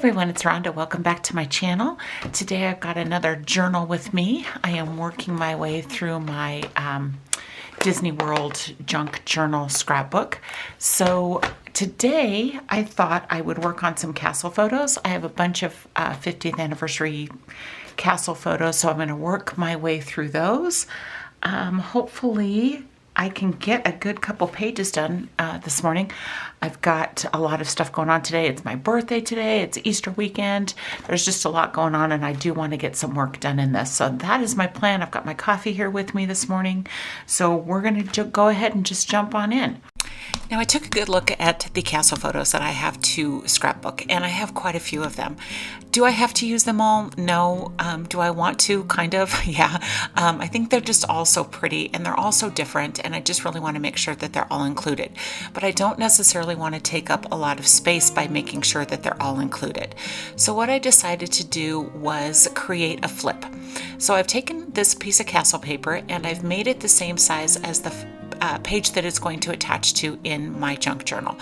everyone, it's Rhonda. Welcome back to my channel. Today I've got another journal with me. I am working my way through my Disney World junk journal scrapbook. So today I thought I would work on some castle photos. I have a bunch of 50th anniversary castle photos, so I'm going to work my way through those. Hopefully I can get a good couple pages done this morning. I've got a lot of stuff going on today. It's my birthday today. It's Easter weekend. There's just a lot going on, and I do want to get some work done in this. So that is my plan. I've got my coffee here with me this morning. So we're going to go ahead and just jump on in. Now, I took a good look at the castle photos that I have to scrapbook, and I have quite a few of them. Do I have to use them all? No. Do I want to? Kind of, yeah. I think they're just all so pretty, and they're all so different, and I just really want to make sure that they're all included. But I don't necessarily want to take up a lot of space by making sure that they're all included. So what I decided to do was create a flip. So I've taken this piece of castle paper, and I've made it the same size as the page that it's going to attach to in my junk journal.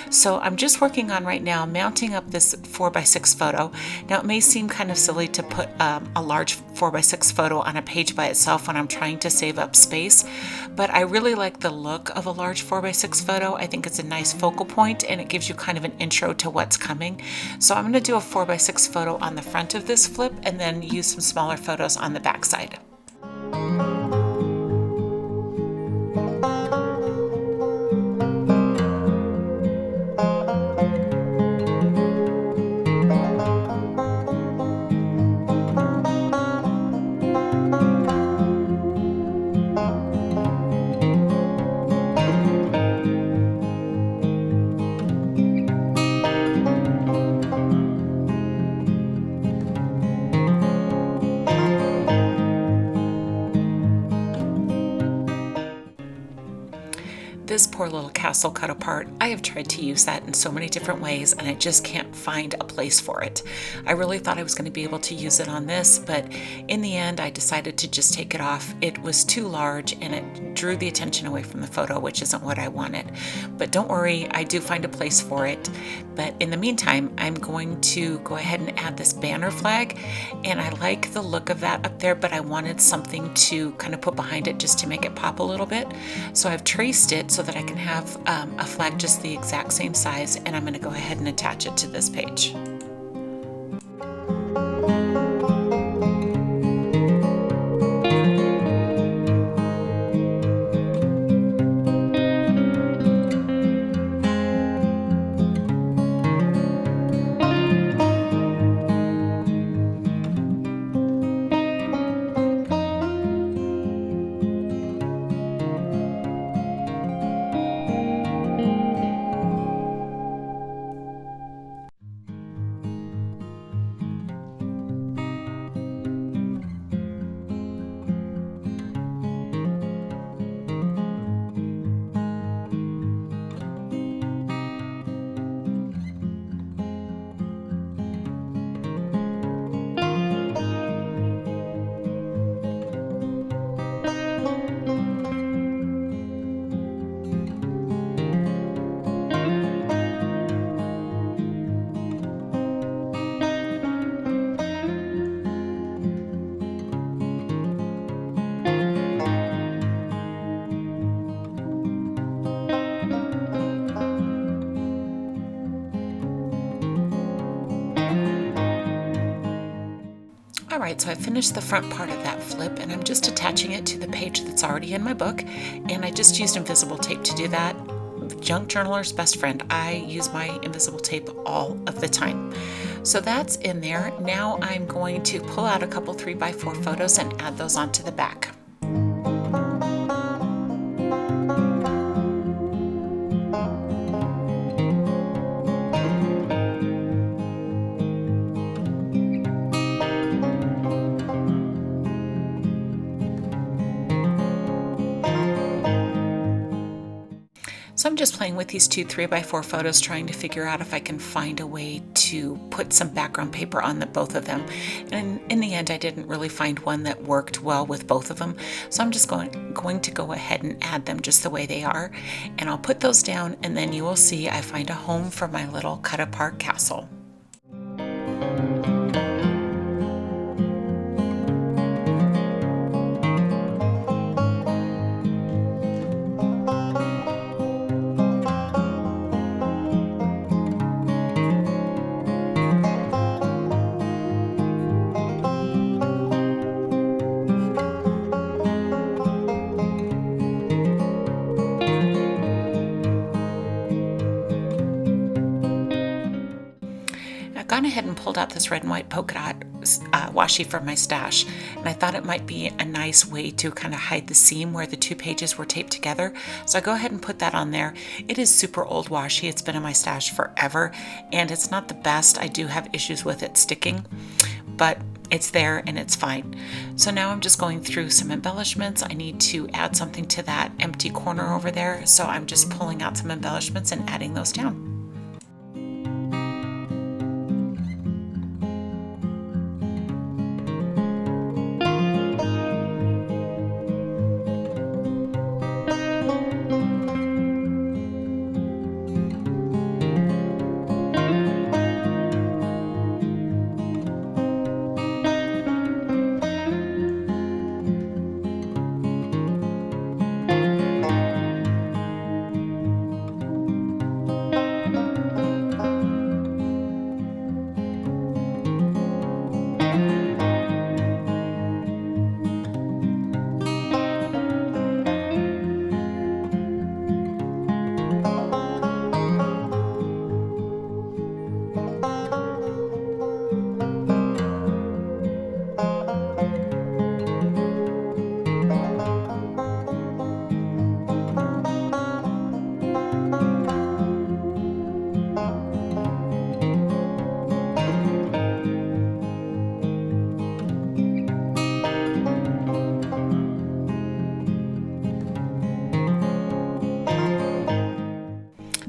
So I'm just working on right now mounting up this 4x6 photo. Now it may seem kind of silly to put a large 4x6 photo on a page by itself when I'm trying to save up space, but I really like the look of a large 4x6 photo. I think it's a nice focal point and it gives you kind of an intro to what's coming. So I'm going to do a 4x6 photo on the front of this flip and then use some smaller photos on the back side. This poor little castle cut apart, I have tried to use that in so many different ways and I just can't find a place for it. I really thought I was going to be able to use it on this, but in the end I decided to just take it off. It was too large and it drew the attention away from the photo, which isn't what I wanted. But don't worry, I do find a place for it. But in the meantime, I'm going to go ahead and add this banner flag, and I like the look of that up there, but I wanted something to kind of put behind it just to make it pop a little bit. So I've traced it so that I can have a flag just the exact same size, and I'm going to go ahead and attach it to this page. Alright, so I finished the front part of that flip and I'm just attaching it to the page that's already in my book, and I just used invisible tape to do that. Junk journaler's best friend. I use my invisible tape all of the time. So that's in there. Now I'm going to pull out a couple 3x4 photos and add those onto the back. So I'm just playing with these two 3x4 photos, trying to figure out if I can find a way to put some background paper on both of them. And in the end, I didn't really find one that worked well with both of them. So I'm just going to go ahead and add them just the way they are. And I'll put those down, and then you will see I find a home for my little cut apart castle. gone ahead and pulled out this red and white polka dot washi from my stash, and I thought it might be a nice way to kind of hide the seam where the two pages were taped together. So I go ahead and put that on there. It is super old washi. It's been in my stash forever, and it's not the best. I do have issues with it sticking, but it's there and it's fine. So now I'm just going through some embellishments. I need to add something to that empty corner over there, so I'm just pulling out some embellishments and adding those down.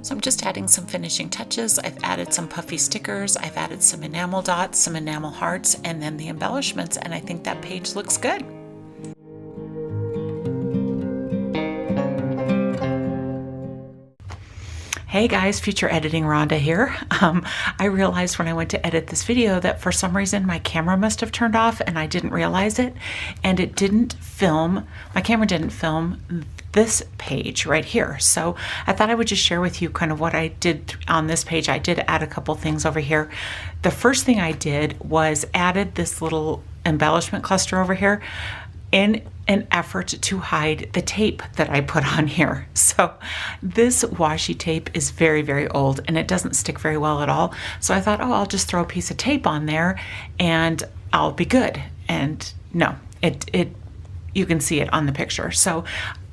So I'm just adding some finishing touches. I've added some puffy stickers, I've added some enamel dots, some enamel hearts, and then the embellishments, and I think that page looks good. Hey guys, Future Editing Rhonda here. I realized when I went to edit this video that for some reason my camera must have turned off and I didn't realize it, and it didn't film, my camera didn't film this page right here. So I thought I would just share with you kind of what I did on this page. I did add a couple things over here. The first thing I did was added this little embellishment cluster over here in an effort to hide the tape that I put on here. So this washi tape is very, very old and it doesn't stick very well at all. So I thought, oh, I'll just throw a piece of tape on there and I'll be good. And no, you can see it on the picture. So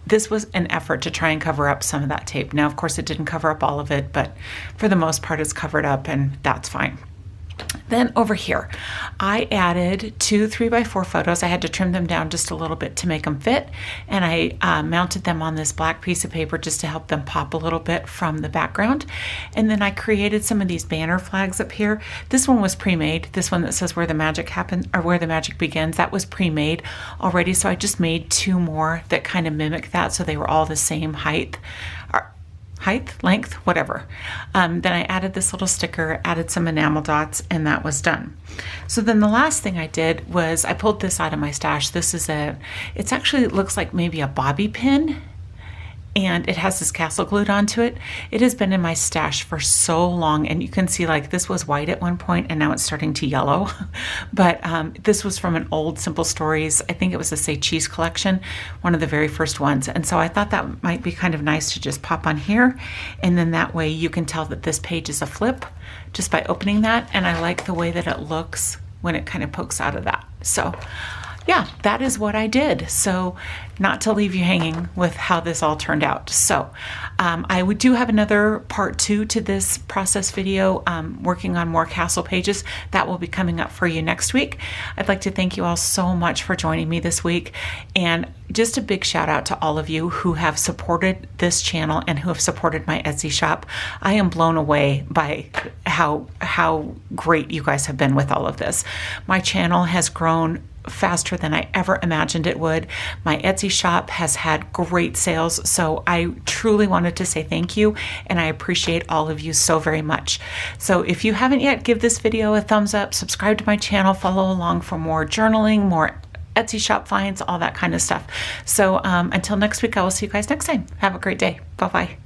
this was an effort to try and cover up some of that tape. Now, of course, it didn't cover up all of it, but for the most part, it's covered up and that's fine. Then over here, I added 2 3x4 photos. I had to trim them down just a little bit to make them fit, and I mounted them on this black piece of paper just to help them pop a little bit from the background. And then I created some of these banner flags up here. This one was pre-made. This one that says where the magic happens or where the magic begins, that was pre-made already. So I just made 2 more that kind of mimic that, so they were all the same height, length, whatever. Then I added this little sticker, added some enamel dots, and that was done. So then the last thing I did was I pulled this out of my stash. This is it actually looks like maybe a bobby pin, and it has this castle glued onto it. It has been in my stash for so long, and you can see like this was white at one point and now it's starting to yellow. But this was from an old Simple Stories, I think it was a Say Cheese collection, one of the very first ones. And so I thought that might be kind of nice to just pop on here, and then that way you can tell that this page is a flip just by opening that, and I like the way that it looks when it kind of pokes out of that. So yeah, that is what I did. So not to leave you hanging with how this all turned out. So I do have another part 2 to this process video, working on more castle pages. That will be coming up for you next week. I'd like to thank you all so much for joining me this week. And just a big shout out to all of you who have supported this channel and who have supported my Etsy shop. I am blown away by how great you guys have been with all of this. My channel has grown faster than I ever imagined it would. My Etsy shop has had great sales, so I truly wanted to say thank you, and I appreciate all of you so very much. So if you haven't yet, give this video a thumbs up, subscribe to my channel, follow along for more journaling, more Etsy shop finds, all that kind of stuff. So until next week, I will see you guys next time. Have a great day. Bye-bye.